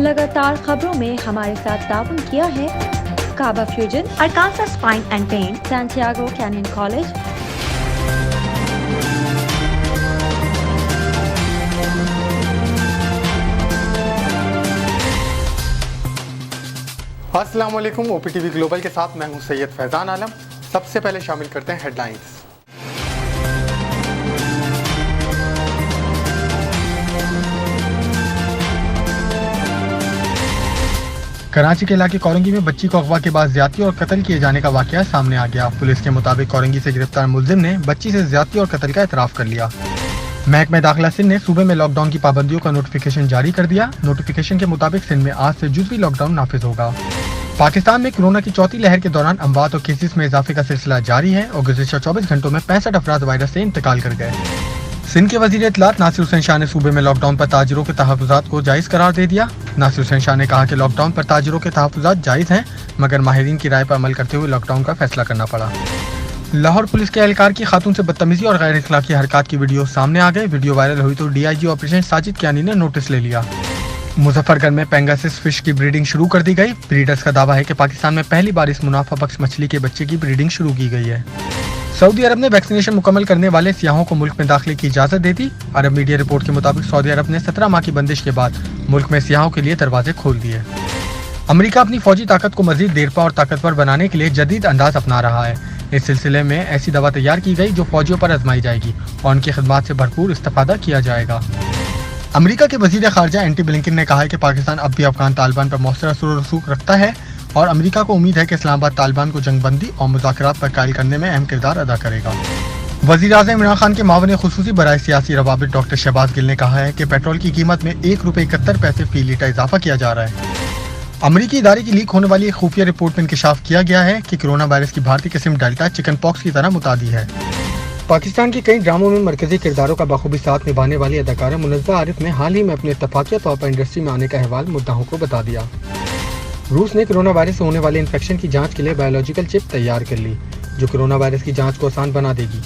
लगातार खबरों में हमारे साथ ताउन किया है काबा fusion, Arkansas spine and pain, Santiago Canyon college, अस्सलाम वालेकुम। OPTV ग्लोबल के साथ मैं हूं सैयद फैज़ान आलम। सबसे पहले शामिल करते हैं हेडलाइंस। कराची के इलाके कोरंगी में बच्ची को अगवा के बाद ज्यादती और कत्ल किए जाने का वाकया सामने आ गया। पुलिस के मुताबिक कोरंगी से गिरफ्तार मुलजिम ने बच्ची से ज्यादती और कत्ल का एतराफ़ कर लिया। महकमा दाखिला सिंध ने सूबे में लॉकडाउन की पाबंदियों का नोटिफिकेशन जारी कर दिया। नोटिफिकेशन के मुताबिक सिंध में आज से जुज़वी लॉकडाउन नाफिज होगा। पाकिस्तान में कोरोना की चौथी लहर के दौरान अमवात और केसेस में इजाफे का सिलसिला जारी है और गुज़िश्ता 24 घंटों में 65 अफराद वायरस से इंतकाल कर गए। सिंध के वज़ीर इत्तलात नासिर हुसैन शाह ने सूबे में लॉकडाउन पर ताजिरों के तहफ़्फ़ुज़ात को जायज़ करार दे दिया। नासिर हुसैन शाह ने कहा कि लॉकडाउन पर ताजिरों के तहफ़्फ़ुज़ात जायज़ हैं, मगर माहिरीन की राय पर अमल करते हुए लॉकडाउन का फैसला करना पड़ा। लाहौर पुलिस के एहलकार की खातून से बदतमीजी और गैर अखलाकी हरकत की वीडियो सामने आ गए। वीडियो वायरल हुई तो DIG ऑपरेशन साजिद कियानी ने नोटिस ले लिया। मुजफ्फरगढ़ में पेंगासिस फिश की ब्रीडिंग शुरू कर दी गई। ब्रीडर्स का दावा है कि पाकिस्तान में पहली बार इस मुनाफा बख्श मछली के बच्चे की ब्रीडिंग शुरू की गई है। सऊदी अरब ने वैक्सीनेशन मुकम्मल करने वाले सियाहों को मुल्क में दाखिले की इजाजत दे दी। अरब मीडिया रिपोर्ट के मुताबिक सऊदी अरब ने 17 माह की बंदिश के बाद मुल्क में सियाहों के लिए दरवाजे खोल दिए। अमेरिका अपनी फौजी ताकत को मजीद देरपा और ताकतवर बनाने के लिए जदीद अंदाज अपना रहा है। इस सिलसिले में ऐसी दवा तैयार की गई जो फौजियों पर आजमाई जाएगी और उनकी खिदमत से भरपूर इस्तेफादा किया जाएगा। अमेरिका के वजीर खारजा एंटी ब्लिंकन ने कहा है कि पाकिस्तान अब भी अफगान तालिबान पर मौसर असर और रसूख रखता है और अमेरिका को उम्मीद है कि इस्लामाबाद तालिबान को जंगबंदी और मुज़ाकरात पर कायल करने में अहम किरदार अदा करेगा। वज़ीर-ए-आज़म इमरान खान के मावन खुसूसी बराए सियासी रवाबित डॉक्टर शहबाज गिल ने कहा है कि पेट्रोल की कीमत में ₹1.71 फी लीटर इजाफा किया जा रहा है। अमरीकी इदारे की लीक होने वाली एक खुफिया रिपोर्ट में इंकशाफ किया गया है कि कोरोना वायरस की भारतीय किस्म डेल्टा चिकन पॉक्स की तरह मुतादी है। पाकिस्तान के कई ड्रामों में मरकजी किरदारों का बखूबी साथ निभाने वाली अदाकारा मुनज़्ज़ा आरिफ ने हाल ही में अपने इत्तफाक़िया तौर पर इंडस्ट्री में आने का अहवाल मुद्दाहों को बता दिया। रूस ने कोरोना वायरस से होने वाले इन्फेक्शन की जांच के लिए बायोलॉजिकल चिप तैयार कर ली, जो कोरोना वायरस की जांच को आसान बना देगी।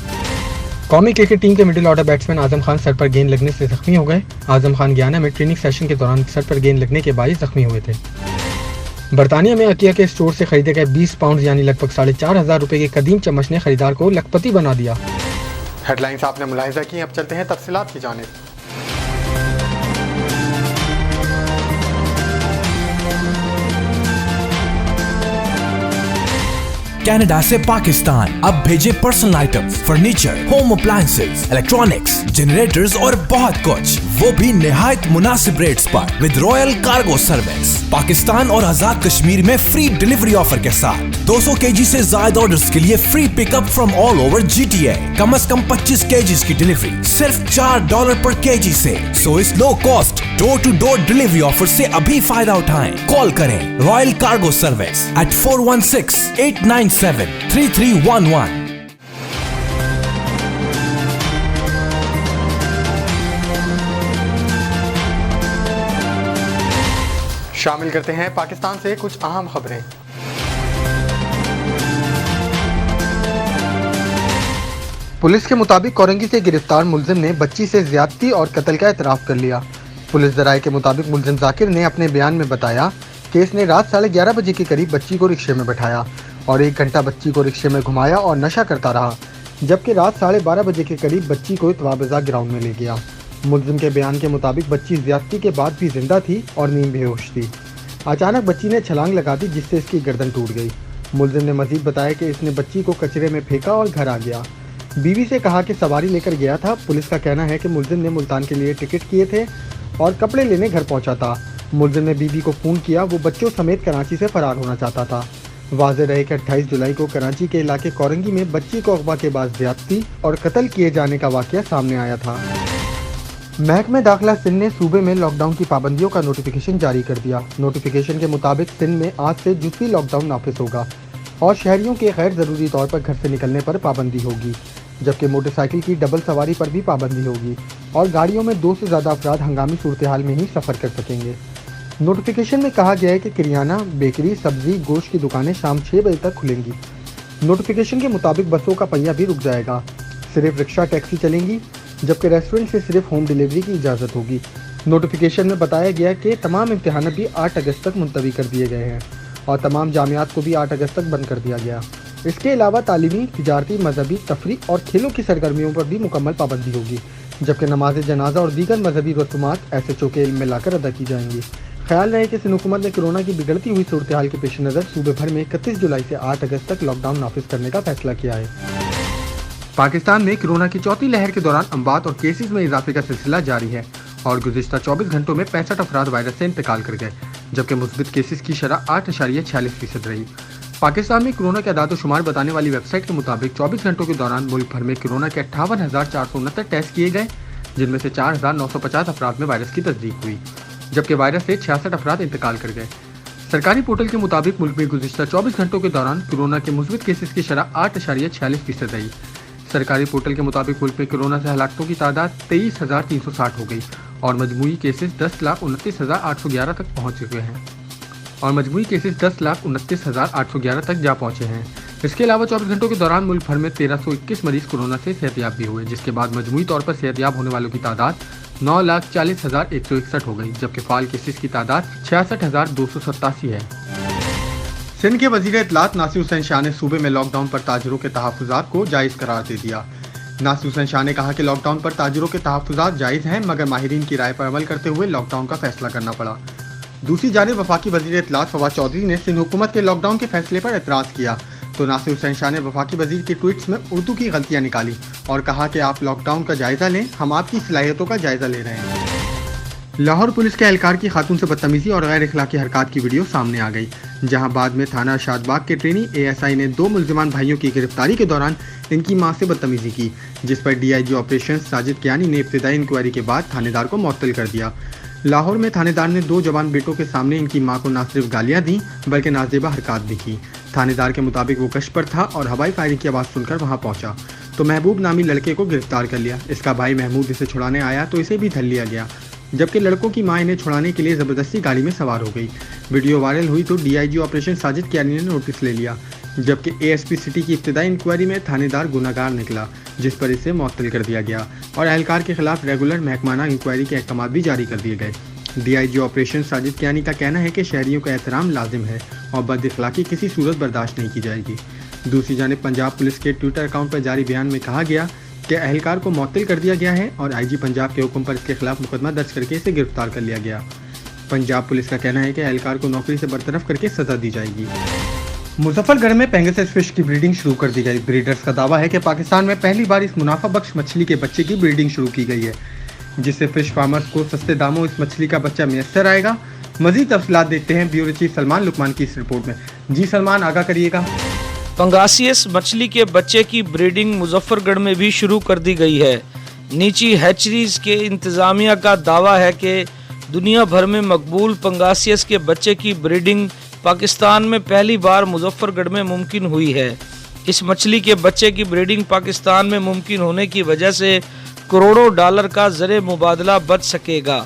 कौमी क्रिकेट टीम के middle order batsman Azam Khan sir पर गेंद लगने से जख्मी हो गए। आजम खान गयाना में ट्रेनिंग सेशन के दौरान सर पर गेंद लगने के बायस जख्मी हुए थे। बरतानिया में अकिया के स्टोर से खरीदे गए 20 पाउंड यानी लगभग 4,500 रुपए के कदीम चम्मच ने खरीदार को लखपति बना दिया। हेडलाइंस आपने मुलाहिजा की, अब चलते हैं तफसीलात की जानिब। कनाडा से पाकिस्तान अब भेजे personal items, furniture, home appliances, electronics, generators और बहुत कुछ, वो भी निहायत मुनासिब रेट्स पर with royal cargo service. Pakistan और आजाद कश्मीर में फ्री डिलीवरी ऑफर के साथ 200 kg से ज्यादा ऑर्डर्स के लिए free pickup from all over GTA। कम से कम 25 kg की डिलीवरी सिर्फ $4 पर kg से। सो इस low cost door to door delivery offer से अभी फायदा उठाएं। कॉल करें रॉयल कार्गो सर्विस at 416-897-3311। शामिल करते हैं पाकिस्तान से कुछ अहम खबरें। पुलिस के मुताबिक कोरंगी से गिरफ्तार मुलजिम ने बच्ची से ज्यादती और कत्ल का एतराफ़ कर लिया। पुलिस ज़राए के मुताबिक मुलजिम जाकिर ने अपने बयान में बताया कि इसने रात 11:30 बजे के करीब बच्ची को रिक्शे में बैठाया और 1 घंटा बच्ची को रिक्शे में घुमाया और नशा करता रहा, जबकि रात 12:30 बजे के करीब बच्ची को इतवाबज़ा ग्राउंड में ले गया। मुलजिम के बयान के मुताबिक बच्ची ज्यादती के बाद भी जिंदा थी और नींद बेहोश थी। अचानक बच्ची ने छलांग लगा दी, जिससे इसकी गर्दन टूट गई। मुलजिम ने मजीद बताया कि इसने बच्ची को कचरे में फेंका और घर आ गया। बीवी से कहा कि सवारी लेकर गया था। पुलिस का कहना है कि मुलजिम ने मुल्तान के लिए टिकट किए थे और कपड़े लेने घर पहुंचा था। मुलजिम ने बीवी को फ़ोन किया, वो बच्चों समेत कराची से फरार होना चाहता था। वाज़ेह रहे कि 28 जुलाई को कराची के इलाके कोरंगी में बच्ची को अगवा के बाद ज्यादती और कत्ल किए जाने का वाक़या सामने आया था। महकमा दाखिला सिंध ने सूबे में लॉकडाउन की पाबंदियों का नोटिफिकेशन जारी कर दिया। नोटिफिकेशन के मुताबिक सिंध में आज से जुज़वी लॉकडाउन नाफिज होगा और शहरियों के गैर ज़रूरी तौर पर घर से निकलने पर पाबंदी होगी, जबकि मोटरसाइकिल की डबल सवारी पर भी पाबंदी होगी और गाड़ियों में 2 से ज़्यादा अफराद हंगामी सूरत हाल में ही सफ़र कर सकेंगे। नोटिफिकेशन में कहा गया है कि किरियाना, बेकरी, सब्जी, गोश्त की दुकानें शाम 6 बजे तक खुलेंगी। नोटिफिकेशन के मुताबिक बसों का पहिया भी रुक जाएगा, सिर्फ रिक्शा टैक्सी चलेंगी, जबकि रेस्टोरेंट से सिर्फ होम डिलीवरी की इजाज़त होगी। नोटिफिकेशन में बताया गया कि तमाम इम्तिहान भी 8 अगस्त तक मुलतवी कर दिए गए हैं और तमाम जामियात को भी 8 अगस्त तक बंद कर दिया गया। इसके अलावा तालीमी, तिजारती, मजहबी, तफरीह और खेलों की सरगर्मियों पर भी मुकम्मल पाबंदी होगी, जबकि नमाज जनाजा और दीगर मजहबी रस्मात SHO के इल्म में लाकर अदा की जाएंगी। ख्याल रहे कि सिंध हुकूमत ने कोरोना की बिगड़ती हुई सूरत हाल के पेश नज़र सूबे भर में 31 जुलाई से 8 अगस्त तक लॉकडाउन नाफिज करने का फैसला किया है। पाकिस्तान में कोरोना की चौथी लहर के दौरान अमवात और केसेस में इजाफे का सिलसिला जारी है और गुज़िश्ता 24 घंटों में 65 अफराद वायरस से इंतकाल कर गए, जबकि मुस्बित केसेस की शरह 8.46% रही। पाकिस्तान में कोरोना के आदाद-ओ-शुमार बताने वाली वेबसाइट के मुताबिक 24 घंटों के दौरान मुल्क भर में कोरोना के 58,469 टेस्ट किए गए, जिनमें से 4,950 अफराद में वायरस की तस्दीक हुई, जबकि वायरस से 66 अफराद इंतकाल कर गए। सरकारी पोर्टल के मुताबिक मुल्क में गुज़िश्ता 24 घंटों के दौरान कोरोना के मुस्बित केसेस की शरह 8.46% रही। सरकारी पोर्टल के मुताबिक मुल्क में कोरोना से हलाकतों की तादाद 23,360 हो गई और मजमूई केसेस 10,29,811 तक पहुँच चुके हैं तक जा पहुँचे हैं। इसके अलावा 24 घंटों के दौरान मुल्क भर में 1321 मरीज कोरोना से सेहतयाब भी हुए, जिसके बाद मजमूई तौर पर सेहतयाब होने वालों की तादाद 9,40,161 हो गई, जबकि फाल केसेस की तादाद 66,287 है। सिंध के वजीर इत्तलात नासिर हुसैन शाह ने सूबे में लॉकडाउन पर ताजरों के तहफ़्फ़ुज़ात को जायज़ करार दे दिया। नासिर हुसैन शाह ने कहा कि लॉकडाउन पर ताजरों के तहफ़्फ़ुज़ात जायज़ हैं, मगर माहिरीन की राय पर अमल करते हुए लॉकडाउन का फैसला करना पड़ा। दूसरी जानिब वफाकी वजीर इत्तलात फवाद चौधरी ने सिंध हुकूमत के लॉकडाउन के फैसले पर एतराज़ किया, तो नासिर हुसैन शाह ने वफाकी वजीर के ट्वीट्स में उर्दू की गलतियाँ निकाली और कहा कि आप लॉकडाउन का जायज़ा लें, हम आपकी सलाहियतों का जायज़ा ले रहे हैं। लाहौर पुलिस के एहलकार की खातून से बदतमीजी और गैर इखलाकी हरकत की वीडियो सामने आ गई, जहां बाद में थाना शादबाग के ट्रेनी ASI ने 2 मुल्जिमान भाइयों की गिरफ्तारी के दौरान इनकी मां से बदतमीजी की, जिस पर DIG ऑपरेशन साजिद कियानी ने इब्तिदाई इंक्वायरी के बाद थानेदार को मुअत्तल कर दिया। लाहौर में थानेदार ने 2 जवान बेटों के सामने इनकी मां को न सिर्फ गालियां दी बल्कि नाजेबा हरकत भी की। थानेदार के मुताबिक वो गश्त पर था और हवाई फायरिंग की आवाज़ सुनकर वहां पहुंचा तो महबूब नामी लड़के को गिरफ्तार कर लिया। इसका भाई महमूद इसे छुड़ाने आया तो इसे भी धर लिया गया, जबकि लड़कों की मां इन्हें छुड़ाने के लिए ज़बरदस्ती गाड़ी में सवार हो गई। वीडियो वायरल हुई तो DIG ऑपरेशन साजिद कियानी ने नोटिस ले लिया, जबकि ASP सिटी की इब्तिदाई इंक्वायरी में थानेदार गुनाहगार निकला, जिस पर इसे मुअत्तल कर दिया गया और एहलकार के खिलाफ रेगुलर महकमाना इंक्वायरी के अहकाम भी जारी कर दिए गए। DIG ऑपरेशन साजिद कियानी का कहना है कि शहरियों का एहतराम लाजिम है और बदअखलाकी किसी सूरत बर्दाश्त नहीं की जाएगी। दूसरी जानिब पंजाब पुलिस के ट्विटर अकाउंट पर जारी बयान में कहा गया कि एहलकार को मुअत्तल कर दिया गया है और IG पंजाब के हुक्म पर इसके खिलाफ मुकदमा दर्ज करके इसे गिरफ्तार कर लिया गया। पंजाब पुलिस का कहना है कि एहलकार को नौकरी से बरतरफ करके सजा दी जाएगी। मुजफ्फरगढ़ में पेंगासस फिश की ब्रीडिंग शुरू कर दी गई। ब्रीडर्स का दावा है कि पाकिस्तान में पहली बार इस मुनाफा बख्श मछली के बच्चे की ब्रीडिंग शुरू की गई है, जिससे फिश फार्मर्स को सस्ते दामों इस मछली का बच्चा मैसर आएगा। मजीद तफसीलात देखते हैं ब्यूरो चीफ सलमान लुकमान की इस रिपोर्ट में। जी सलमान, आगाह करिएगा। पंगासियस मछली के बच्चे की ब्रीडिंग मुजफ्फरगढ़ में भी शुरू कर दी गई है। नीची हैचरीज के इंतज़ामिया का दावा है कि दुनिया भर में मकबूल पंगासियस के बच्चे की ब्रीडिंग पाकिस्तान में पहली बार मुजफ्फरगढ़ में मुमकिन हुई है। इस मछली के बच्चे की ब्रीडिंग पाकिस्तान में मुमकिन होने की वजह से करोड़ों डॉलर का ज़र मुबादला बच सकेगा।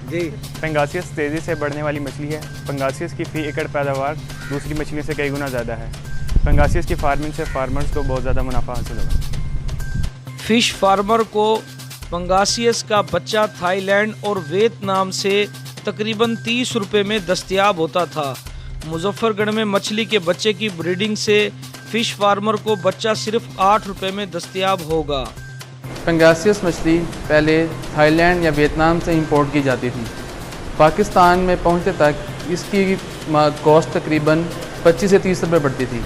जी, पंगासियस तेज़ी से बढ़ने वाली मछली है। पंगासियस की फ़ी एकड़ पैदावार दूसरी मछलियों से कई गुना ज़्यादा है। पंगासियस की फार्मिंग से फार्मर्स को बहुत ज़्यादा मुनाफा हासिल होगा। फिश फार्मर को पंगासियस का बच्चा थाईलैंड और वियतनाम से तकरीबन 30 रुपये में दस्तयाब होता था। मुजफ्फरगढ़ में मछली के बच्चे की ब्रीडिंग से फिश फार्मर को बच्चा सिर्फ 8 रुपये में दस्तयाब होगा। पंगासियस मछली पहले थाईलैंड या वियतनाम से इंपोर्ट की जाती थी। पाकिस्तान में पहुंचने तक इसकी कॉस्ट तकरीबन 25 से 30 रुपये पड़ती थी।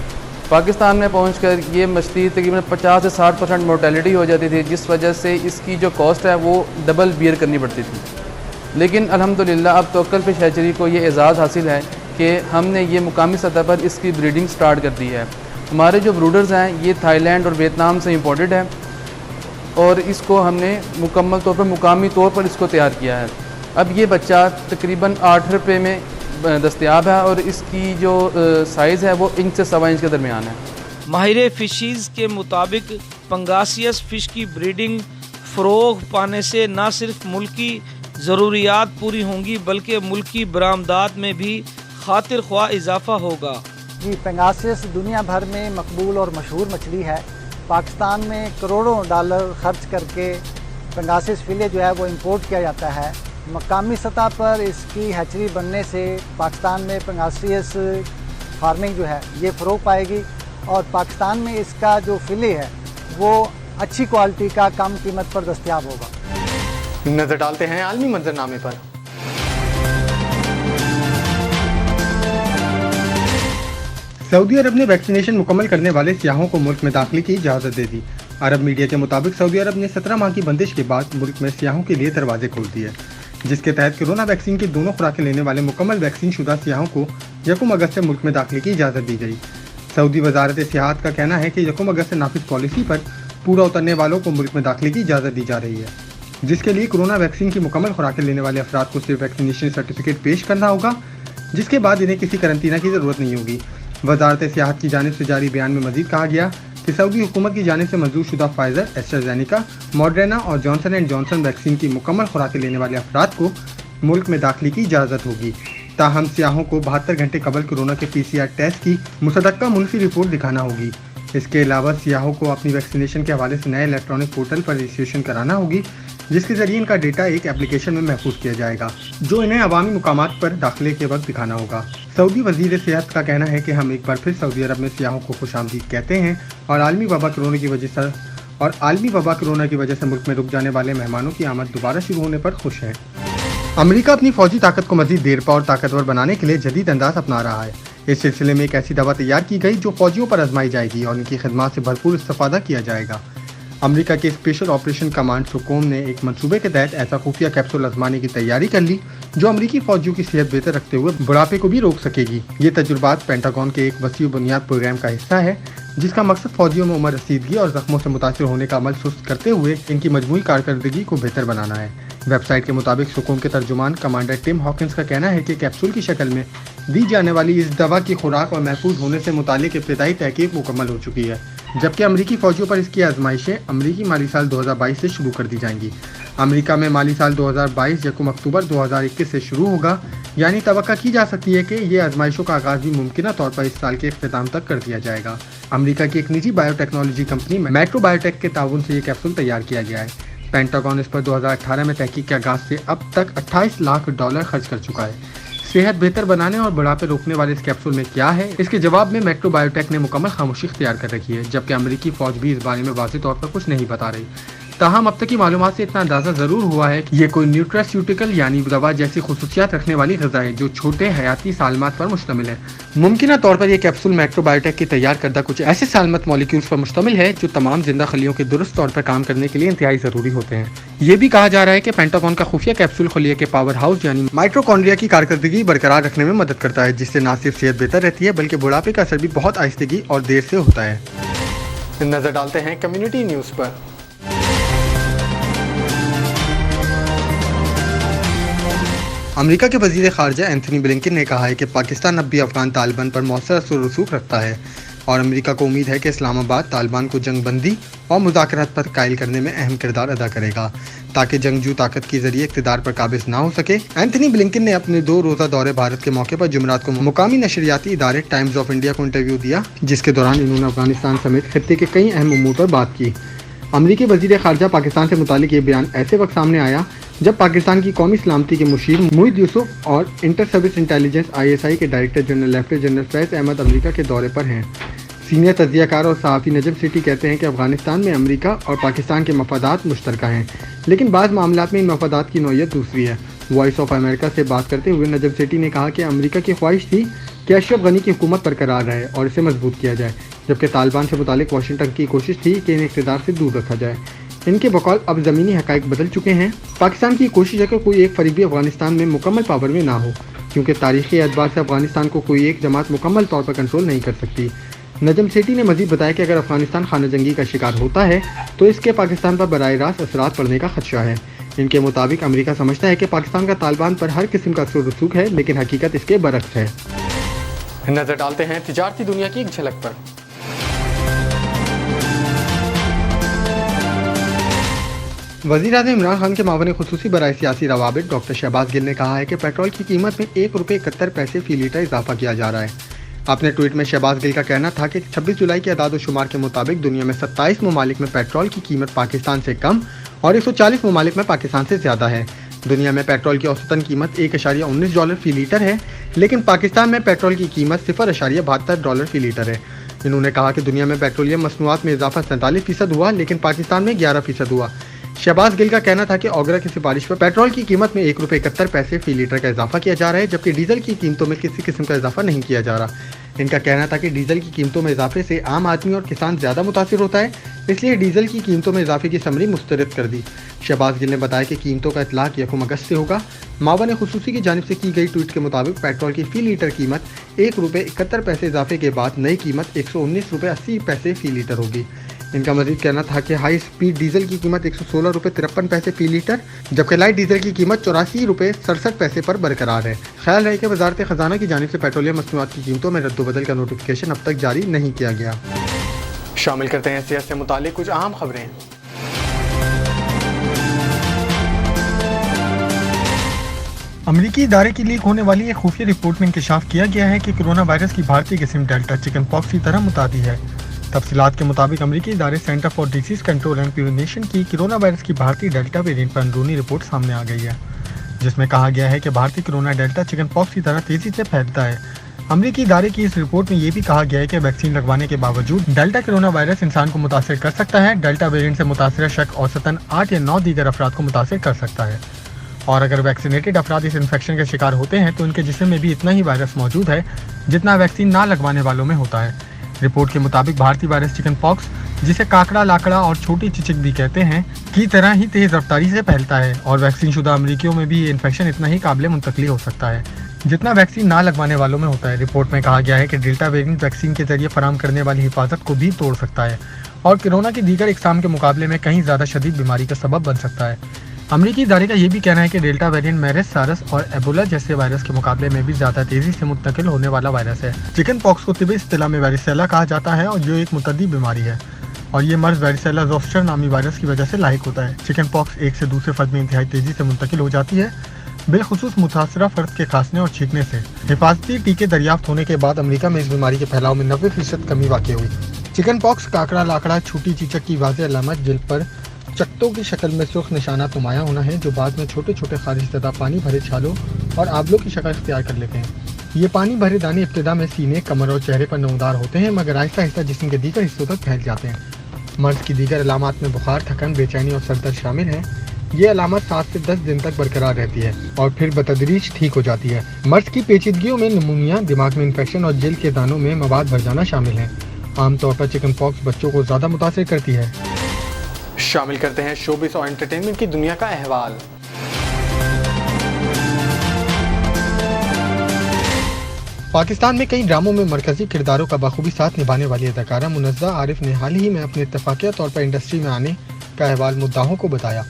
पाकिस्तान में पहुंचकर ये मछली तकरीबन 50 से 60% मोर्टेलिटी हो जाती थी, जिस वजह से इसकी जो कॉस्ट है वो डबल बियर करनी पड़ती थी। लेकिन अल्हम्दुलिल्लाह अब तवक्कल फिश हैचरी को ये एजाज़ हासिल है कि हमने ये मुकामी सतह पर इसकी ब्रीडिंग स्टार्ट कर दी है। हमारे जो ब्रूडर्स हैं ये थाईलैंड और वियतनाम से इंपोर्टेड है और इसको हमने मुकम्मल तौर पर मुकामी तौर पर इसको तैयार किया है। अब ये बच्चा तकरीबन 8 रुपये में दस्तयाब है और इसकी जो साइज़ है वो इंच से 1.25 इंच के दरमियान है। माहिर फिशीज़ के मुताबिक पंगासियस फ़िश की ब्रीडिंग फ़रोग़ पाने से न सिर्फ मुल्की ज़रूरियात पूरी होंगी बल्कि मुल्की बरामदात में भी खातिर ख्वाह इजाफ़ा होगा। जी, पंगासियस दुनिया भर में मकबूल और मशहूर मछली है। पाकिस्तान में करोड़ों डॉलर खर्च करके पेंगासिस फिले जो है वो इंपोर्ट किया जाता है। मकामी सतह पर इसकी हैचरी बनने से पाकिस्तान में पेंगासिस फार्मिंग जो है ये फ़रोग पाएगी और पाकिस्तान में इसका जो फिले है वो अच्छी क्वालिटी का कम कीमत पर दस्तयाब होगा। नजर डालते हैं आलमी मंजरनामे पर। सऊदी अरब ने वैक्सीनेशन मुकम्मल करने वाले सियाहों को मुल्क में दाखिले की इजाज़त दे दी। अरब मीडिया के मुताबिक सऊदी अरब ने 17 माह की बंदिश के बाद मुल्क में सियाहों के लिए दरवाजे खोल दिए, जिसके तहत कोरोना वैक्सीन की दोनों खुराकें लेने वाले मुकम्मल वैक्सीन शुदा सियाहों को 1 अगस्त से मुल्क में दाखिले की इजाज़त दी गई। सऊदी वजारत सियाहत का कहना है कि 1 अगस्त से नाफिज पॉलिसी पर पूरा उतरने वालों को मुल्क में दाखिले की इजाज़त दी जा रही है, जिसके लिए कोरोना वैक्सीन की मुकम्मल खुराकें लेने वाले अफराद को सिर्फ वैक्सीनेशन सर्टिफिकेट पेश करना होगा, जिसके बाद इन्हें किसी करंतना की ज़रूरत नहीं होगी। वजारत सियाहत की जानिब से जारी बयान में मजीद कहा गया कि सऊदी हुकूमत की जानिब से मंजूर शुदा फाइजर, एस्ट्राजेनेका, मॉडर्ना और जॉनसन एंड जॉनसन वैक्सीन की मुकम्मल खुराकें लेने वाले अफराद को मुल्क में दाखिले की इजाज़त होगी। ताहम सियाहों को 72 घंटे कबल कोरोना के PCR टेस्ट की मुसद्दक़ा मुनफी रिपोर्ट दिखाना होगी। इसके अलावा सियाहों को अपनी वैक्सीनेशन के हवाले से नए इलेक्ट्रॉनिक पोर्टल पर रजिस्ट्रेशन कराना होगी, जिसके जरिए इनका डेटा एक एप्लीकेशन में महफूज किया जाएगा, जो इन्हें अवामी मुकामात पर दाखिले के वक्त दिखाना होगा। सऊदी वजीर सेहत का कहना है कि हम एक बार फिर सऊदी अरब में सियाहों को खुशामदीद कहते हैं और आलमी वबा कोरोना की वजह से मुल्क में रुक जाने वाले मेहमानों की आमद दोबारा शुरू होने पर खुश है। अमेरिका अपनी फौजी ताकत को मजीद देरपा और ताकतवर बनाने के लिए जदीद अंदाज अपना रहा है। इस सिलसिले में एक ऐसी दवा तैयार की गई जो फौजियों पर आजमाई जाएगी और इनकी खिदमत से भरपूर इस्तेफादा किया जाएगा। अमेरिका के स्पेशल ऑपरेशन कमांड सुकोम ने एक मंसूबे के तहत ऐसा खुफिया कैप्सूल आजमाने की तैयारी कर ली जो अमेरिकी फौजियों की सेहत बेहतर रखते हुए बुढ़ापे को भी रोक सकेगी। ये तजुर्बात पेंटागन के एक वसीउ बुनियाद प्रोग्राम का हिस्सा है, जिसका मकसद फौजियों में उम्र रसीदगी और जख्मों से मुतासिर होने का अमल सुस्त करते हुए इनकी मजमूई कारकर्दगी को बेहतर बनाना है। वेबसाइट के मुताबिक सुकोम के तर्जुमान कमांडर टिम हॉकिंस का कहना है कि कैप्सूल की शक्ल में दी जाने वाली इस दवा की खुराक और महफूज होने से मुतालिक इब्तिदाई तहकीक मुकम्मल हो चुकी है, जबकि अमरीकी फौजियों पर इसकी आजमाइशें अमरीकी माली साल 2022 से शुरू कर दी जाएंगी। अमेरिका में माली साल 2022 1 अक्टूबर 2021 से शुरू होगा, यानी तवक्का की जा सकती है कि ये आजमाइशों का आगाज भी मुमकिन तौर पर इस साल के इख्तिताम तक कर दिया जाएगा। अमेरिका की एक निजी बायोटेक्नोलॉजी कंपनी मैक्रो बायोटेक के ताउन से ये कैप्सूल तैयार किया गया है। पेंटागन इस पर 2018 में तहकीक के आगाज से अब तक $28 लाख खर्च कर चुका है। सेहत बेहतर बनाने और बुढ़ापे रोकने वाले इस कैप्सूल में क्या है, इसके जवाब में मैक्रो बायोटेक ने मुकम्मल खामोशी इख्तियार कर रखी है, जबकि अमेरिकी फौज भी इस बारे में वाज़ेह तौर पर कुछ नहीं बता रही। ताहम अब तक की मालूमात से इतना अंदाजा जरूर हुआ है कि ये कोई न्यूट्रास्यूटिकल यानी दवा जैसी खुसूसियात रखने वाली ग़िज़ा है जो छोटे हयाती सालमात पर मुश्तमिल है। मुमकिन तौर पर यह कैप्सूल मैक्रोबायोटेक की तैयार करदा कुछ ऐसे सालमत मॉलिक्यूल्स पर मुश्तमिल है जो तमाम जिंदा खलियों के दुरुस्त तौर पर काम करने के लिए इंतहाई ज़रूरी होते हैं। ये भी कहा जा रहा है कि पेंटागन का खुफिया कैप्सूल खलिया के पावर हाउस यानी माइटोकॉन्ड्रिया की कारकर्दगी बरकरार रखने में मदद करता है, जिससे न सिर्फ सेहत बेहतर रहती है बल्कि बुढ़ापे का असर भी बहुत आहिस्तगी और देर से होता है। नजर डालते हैं कम्युनिटी न्यूज़ पर। अमेरिका के वजीर खारजा एंथनी ब्लिंकन ने कहा है कि पाकिस्तान अब भी अफगान तालिबान पर मौसर असर रसूख रखता है और अमेरिका को उम्मीद है कि इस्लामाबाद तालिबान को जंगबंदी और मुज़ाकरात पर कायल करने में अहम किरदार अदा करेगा ताकि जंगजू ताकत के जरिए इक़्तिदार पर काबिज ना हो सके। एंथनी ब्लिंकन ने अपने 2 रोज़ा दौरे भारत के मौके पर जुमरात को मुकामी नशरियाती इदारे टाइम्स ऑफ इंडिया को इंटरव्यू दिया, जिसके दौरान इन्होंने अफगानिस्तान समेत खित्ते के कई अहम उमूर पर बात की। अमेरिकी वजीर खारजा पाकिस्तान से मुतालिक ये बयान ऐसे वक्त सामने आया जब पाकिस्तान की कौमी सलामती के मुशीर मुईद यूसुफ और इंटर सर्विस इंटेलिजेंस ISI के डायरेक्टर जनरल लेफ्टिनेंट जनरल फैज़ अहमद अमेरिका के दौरे पर हैं। सीनियर तज्ज़ियाकार और सहाफ़ी नजम सिटी कहते हैं कि अफगानिस्तान में अमेरिका और पाकिस्तान के मफादात मुश्तरका हैं, लेकिन बाज़ मामलात में इन मफादात की नौइयत दूसरी है। वॉइस ऑफ अमेरिका से बात करते हुए नजम सिटी ने कहा कि अमेरिका की ख्वाहिश थी कि अशरफ गनी की हुकूमत बरकरार रहे और इसे मजबूत किया जाए, जबकि तालिबान से मुतालिक वाशिंगटन की कोशिश थी कि इन्हें इक़्तिदार से दूर रखा जाए। इनके बकौल अब ज़मीनी हक़ाइक़ बदल चुके हैं। पाकिस्तान की कोशिश है कि कोई एक फरीबी अफगानिस्तान में मुकम्मल पावर में ना हो, क्योंकि तारीख़ी एतबार से अफगानिस्तान को कोई एक जमात मुकम्मल तौर पर कंट्रोल नहीं कर सकती। नजम सेठी ने मज़ीद बताया कि अगर अफगानिस्तान खाना जंगी का शिकार होता है तो इसके पाकिस्तान पर बराह रास्त असरात पड़ने का खदशा है। इनके मुताबिक अमेरिका समझता है कि पाकिस्तान का तालिबान पर हर किस्म का असर रसूख है, लेकिन हकीकत इसके बरक्स है। नजर डालते हैं तिजारती दुनिया की एक झलक पर। वज़ीर-ए-आज़म इमरान खान के मावन खुसूसी बराए सियासी रवाबित डॉक्टर शहबाज गिल ने कहा है कि पेट्रोल की कीमत में ₹1.71 फी लीटर इजाफा किया जा रहा है। अपने ट्वीट में शहबाज गिल का कहना था कि 26 जुलाई के अदाद-ओ-शुमार के मुताबिक दुनिया में 27 ममालिक में पेट्रोल की कीमत पाकिस्तान से कम और 140 ममालिक में पाकिस्तान से ज़्यादा है। दुनिया में पेट्रोल की औसतन कीमत $1.19 फी लीटर है, लेकिन पाकिस्तान में पेट्रोल की कीमत $0.72 फी लीटर है। इन्होंने कहा कि दुनिया में पेट्रोलियम मसनूआत में इजाफा 47% हुआ, लेकिन पाकिस्तान में 11% हुआ। शहबाज गिल का कहना था कि ओगरा की सिफारिश पर पेट्रोल की कीमत में ₹1.71 फी लीटर का इजाफा किया जा रहा है, जबकि डीजल की कीमतों में किसी किस्म का इजाफा नहीं किया जा रहा। इनका कहना था कि डीजल की कीमतों में इजाफे से आम आदमी और किसान ज़्यादा मुतासिर होता है, इसलिए डीजल की कीमतों में इजाफे की समरी मुस्तरद कर दी। शहबाज गिल ने बताया कि कीमतों का इतलाक 1 अगस्त से होगा। मावा खुसूसी की जानिब से की गई ट्वीट के मुताबिक पेट्रोल की फी लीटर कीमत ₹1.71 इजाफे के बाद नई कीमत ₹119.80 फी लीटर होगी। इनका मजीद कहना था कि हाई स्पीड डीजल की कीमत ₹116.53 फी लीटर, जबकि लाइट डीजल की कीमत ₹84.67 पर बरकरार है। ख्याल है कि वजारत खजाना की जानिब से पेट्रोलियम मसनूआत की कीमतों में रद्दोबदल का नोटिफिकेशन अब तक जारी नहीं किया गया। शामिल करते हैं सियासत से मुतालिक कुछ अहम खबरें। अमरीकी इदारे की लीक होने वाली एक खुफिया रिपोर्ट में इंकशाफ किया गया है कि कोरोना वायरस की भारतीय किस्म डेल्टा चिकन पॉक्स की तरह मुतादी है। तफसीलात के मुताबिक अमरीकी इदारे centre for disease control and prevention की कोरोना वायरस की भारतीय डेल्टा वेरिएंट पर अंदरूनी रिपोर्ट सामने आ गई है, जिसमें कहा गया है कि भारतीय कोरोना डेल्टा चिकन पॉक्स की तरह तेजी से फैलता है। अमरीकी इदारे की इस रिपोर्ट में ये भी कहा गया है कि वैक्सीन लगवाने के बावजूद डेल्टा कोरोना वायरस इंसान को मुतासिर कर सकता है। डेल्टा वेरिएंट से मुतासिर शख्स औसतन 8 या 9 दीगर अफराद को मुतासिर कर सकता है, और अगर वैक्सीनेटेड अफराद इस इन्फेक्शन के शिकार होते हैं तो उनके जिस्म में भी इतना ही वायरस मौजूद है जितना वैक्सीन ना लगवाने वालों में होता है। रिपोर्ट के मुताबिक भारतीय वायरस चिकन पॉक्स, जिसे काकड़ा लाकड़ा और छोटी चिचिक भी कहते हैं, की तरह ही तेज रफ्तारी से फैलता है, और वैक्सीन शुदा अमरीकियों में भी ये इन्फेक्शन इतना ही काबिल मुंतकली हो सकता है जितना वैक्सीन ना लगवाने वालों में होता है। रिपोर्ट में कहा गया है कि डेल्टा वेरिएंट वैक्सीन के जरिए फराम करने वाली हिफाजत को भी तोड़ सकता है और कोरोना की दीगर इकसाम के मुकाबले में कहीं ज़्यादा शदीद बीमारी का सबब बन सकता है। अमरीकी इदारे का ये भी कहना है कि डेल्टा वेरिएंट मेरेस, सारस और एबोला जैसे वायरस के मुकाबले में भी ज़्यादा तेज़ी से मुंतकिल होने वाला वायरस है। चिकन पॉक्स को तिब्बी इस्तिलाह में वारिसेला कहा जाता है और जो एक मुतद्दी बीमारी है, और ये मर्ज वारिसेला ज़ोस्टर नामी वायरस की वजह से लाहिक होता है। चिकन पॉक्स एक से दूसरे फर्द में इंतहाई तेज़ी से मुंतकिल हो जाती है, बिलखुसूस मुतासरा फर्द के खांसने और छींकने से। हिफाजती टीके दरियाफ्त होने के बाद अमरीका में इस बीमारी के फैलाव में 90% कमी वाक़ हुई। चिकन पॉक्स काकड़ा लाकड़ा छोटी चीचक की वाज़ेह अलामत जिल्द पर चकत्तों की शक्ल में सुर्ख निशाना नुमाया होना है, जो बाद में छोटे छोटे खारिज ज़दा पानी भरे छालों और आबलों की शक्ल इख्तियार कर लेते हैं। ये पानी भरे दाने इब्तिदा में सीने, कमर और चेहरे पर नमदार होते हैं, मगर आहिस्ता आहिस्ता जिस्म के दीगर हिस्सों तक फैल जाते हैं। मर्ज की दीगर अलामात में बुखार, थकन, बेचैनी और सर दर्द शामिल हैं। ये अलामत 7 से 10 दिन तक बरकरार रहती है और फिर बतदरीज ठीक हो जाती है। मर्ज की पेचीदगियों में निमोनिया, दिमाग में इन्फेक्शन और जिल्द के दानों में मवाद भर जाना शामिल है। आमतौर पर चिकन पॉक्स बच्चों को ज़्यादा मुतासिर करती है। शामिल करते हैं शोबिस और एंटरटेनमेंट की दुनिया का अहवाल। पाकिस्तान में कई ड्रामों में मरकजी किरदारों का बखूबी साथ निभाने वाली अदाकारा मुनज़्ज़ा आरिफ ने हाल ही में अपने इत्तफाकिया तौर पर इंडस्ट्री में आने का अहवाल मुद्दाहों को बताया।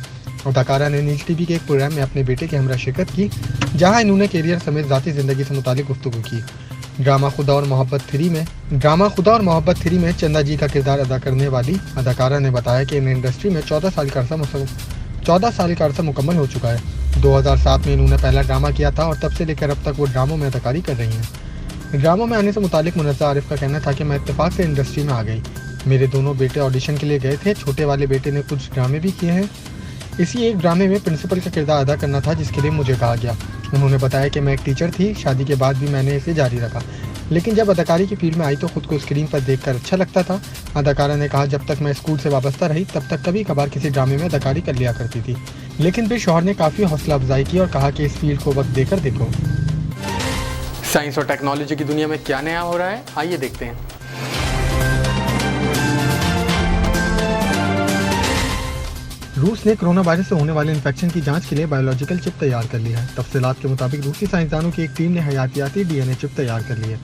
अदाकारा ने न्यूज़ टीवी के एक प्रोग्राम में अपने बेटे के हमरा शिरकत की, जहां इन्होंने कैरियर समेत ज़ाती ज़िंदगी से मुतालिक गुफ्तगू की। ड्रामा खुदा और मोहब्बत 3 में चंदा जी का किरदार अदा करने वाली अदाकारा ने बताया कि इन इंडस्ट्री में 14 साल का अरसा मुकम्मल हो चुका है। 2007 में इन्होंने पहला ड्रामा किया था और तब से लेकर अब तक वो ड्रामों में अदाकारी कर रही हैं। ड्रामों में आने से मुतालिक मुनज़्ज़ा आरिफ का कहना था कि मैं इत्तेफाक से इंडस्ट्री में आ गई। मेरे दोनों बेटे ऑडिशन के लिए गए थे। छोटे वाले बेटे ने कुछ ड्रामे भी किए हैं। इसी एक ड्रामे में प्रिंसिपल का किरदार अदा करना था, जिसके लिए मुझे कहा गया। उन्होंने बताया कि मैं एक टीचर थी। शादी के बाद भी मैंने इसे जारी रखा, लेकिन जब अदाकारी की फील्ड में आई तो खुद को स्क्रीन पर देखकर अच्छा लगता था। अदाकारा ने कहा, जब तक मैं स्कूल से वाबस्ता रही तब तक कभी कभार किसी ड्रामे में अदाकारी कर लिया करती थी, लेकिन फिर शौहर ने काफ़ी हौसला अफजाई की और कहा कि इस फील्ड को वक्त देकर देखो। साइंस और टेक्नोलॉजी की दुनिया में क्या नया हो रहा है, आइए देखते हैं। रूस ने कोरोना वायरस से होने वाले इन्फेक्शन की जांच के लिए बायोलॉजिकल चिप तैयार कर लिया है। तफसीलात के मुताबिक रूसी साइंसदानों की एक टीम ने हयातियाती DNA चिप तैयार कर ली है,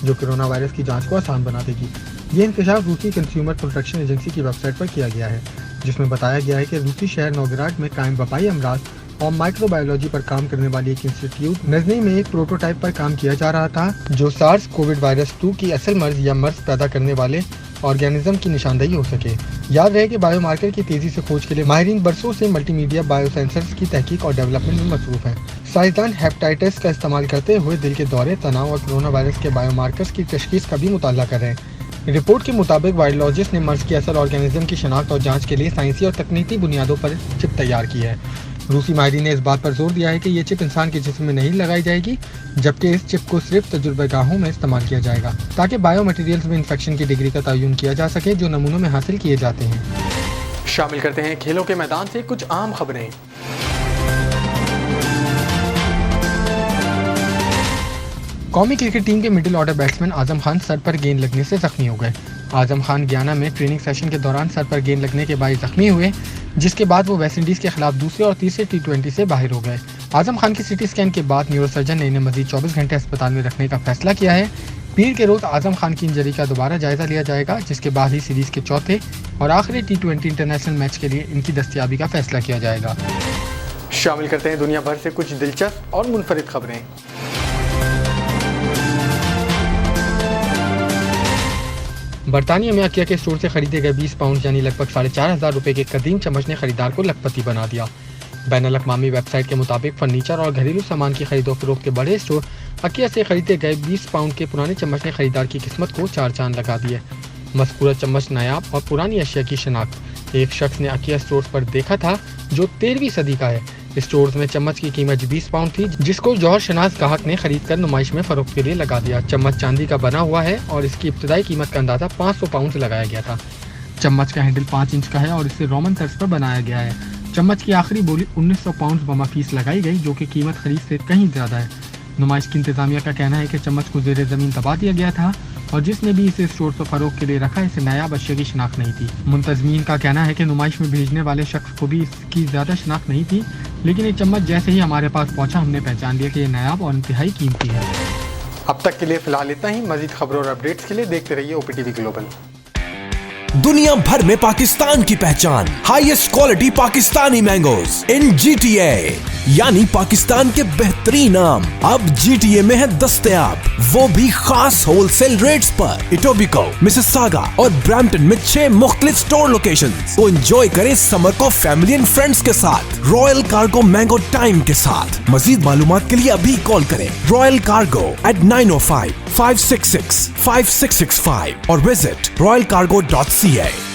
जो कोरोना वायरस की जांच को आसान बना देगी। ये इंकशाफ रूसी कंज्यूमर प्रोटेक्शन एजेंसी की वेबसाइट पर किया गया है, जिसमें बताया गया है कि रूसी शहर नोविग्राड में कायम वबाई अमराज और माइक्रोबायोलॉजी पर काम करने वाली एक इंस्टीट्यूट नजनी में एक प्रोटोटाइप पर काम किया जा रहा था, जो सार्स कोविड वायरस 2 की असल मर्ज या मर्ज पैदा करने वाले ऑर्गेनिज्म की निशानदेही हो सके। याद रहे कि बायोमार्कर की तेजी से खोज के लिए माहिरीन बरसों से मल्टीमीडिया बायोसेंसर्स की तहकीक और डेवलपमेंट में मसरूफ हैं। साइंसदान हेपेटाइटिस का इस्तेमाल करते हुए दिल के दौरे, तनाव और कोरोना वायरस के बायोमार्कर्स की तशखीस का भी मुताला कर रहे हैं। रिपोर्ट के मुताबिक वायरोलॉजिस्ट ने मर्ज के असल ऑर्गेनिज्म की शनाख्त और जांच के लिए साइंसी और तकनीकी बुनियादों पर चिप तैयार की है। रूसी माहिरीन ने इस बात पर जोर दिया है कि ये चिप इंसान के जिस्म में नहीं लगाई जाएगी, जबकि इस चिप को सिर्फ तजुर्बेगाहों में इस्तेमाल किया जाएगा ताकि बायो मटेरियल्स में इन्फेक्शन की डिग्री का तयन किया जा सके जो नमूनों में हासिल किए जाते हैं। शामिल करते हैं खेलों के मैदान से कुछ आम खबरें। कौमी क्रिकेट टीम के middle order batsman Azam Khan sir पर गेंद लगने से जख्मी हो गए। आजम खान गयाना में ट्रेनिंग सेशन के दौरान सर पर गेंद लगने के बाद जख्मी हुए, जिसके बाद वो वेस्टइंडीज के खिलाफ दूसरे और तीसरे T20 से बाहर हो गए। आजम खान की सीटी स्कैन के बाद न्यूरोसर्जन ने इन्हें मजीद 24 घंटे अस्पताल में रखने का फैसला किया है। पीर के रोज आजम खान की इंजरी का दोबारा जायजा लिया जाएगा, जिसके बाद ही सीरीज के चौथे और आखिरी T20 इंटरनेशनल मैच के लिए इनकी दस्तयाबी का फैसला किया जाएगा। शामिल करते हैं दुनिया भर से कुछ दिलचस्प और मुनफरिद खबरें। बरतानिया में अकिया के स्टोर से खरीदे गए 20 पाउंड यानी लगभग 4,500 रुपए के कदीम चम्मच ने खरीदार को लखपति बना दिया। बैनुल-अक़वामी वेबसाइट के मुताबिक फर्नीचर और घरेलू सामान की खरीदो फरोख्त के बड़े स्टोर अकिया से खरीदे गए 20 पाउंड के पुराने चम्मच ने खरीदार की किस्मत को 4 चांद लगा दिए। मज़कूरा चम्मच नायाब और पुरानी अशिया की शनाख्त एक शख्स ने अकिया स्टोर्स पर देखा था जो 13वीं सदी का है। स्टोर्स में चम्मच की कीमत 20 पाउंड थी, जिसको जौहर शनास गाहक ने खरीद कर नुमाइश में फरोख्त के लिए लगा दिया। चम्मच चांदी का बना हुआ है और इसकी इब्तदाई कीमत का अंदाजा 500 पाउंड लगाया गया था। चम्मच का हैंडल 5 इंच का है और इसे रोमन तर्ज पर बनाया गया है। चम्मच की आखिरी बोली 1900 पाउंड बमा फीस लगाई गई, जो कि कीमत खरीद से कहीं ज़्यादा है। नुमाइश की इंतजामिया का कहना है कि चम्मच को ज़ेरे ज़मीन दबा दिया गया था और जिसने भी इसे स्टोर पर फरोख्त के लिए रखा इसे नायाब अशिया की शनाख्त नहीं थी। मुंतज़मीन का कहना है कि नुमाइश में भेजने वाले शख्स को भी इसकी ज़्यादा शनाख्त नहीं थी, लेकिन ये चम्मच जैसे ही हमारे पास पहुंचा हमने पहचान लिया कि ये नायाब और इंतहाई कीमती है। अब तक के लिए फिलहाल इतना ही। मजीद खबरों और अपडेट्स के लिए देखते रहिए OPTV ग्लोबल। दुनिया भर में पाकिस्तान की पहचान, हाईएस्ट क्वालिटी पाकिस्तानी मैंगोज इन GTA, यानी पाकिस्तान के बेहतरीन आम अब GTA में है दस्तयाब, वो भी खास होलसेल रेट्स पर। इटोबिको, मिसिसागा और ब्रैम्पटन में 6 मुख्तलिफ स्टोर लोकेशंस। तो एंजॉय करें समर को फैमिली एंड फ्रेंड्स के साथ, रॉयल कार्गो मैंगो टाइम के साथ। मजीद मालूमात के लिए अभी कॉल करें रॉयल कार्गो at 905-566-5665 और विजिट royalcargo.ca।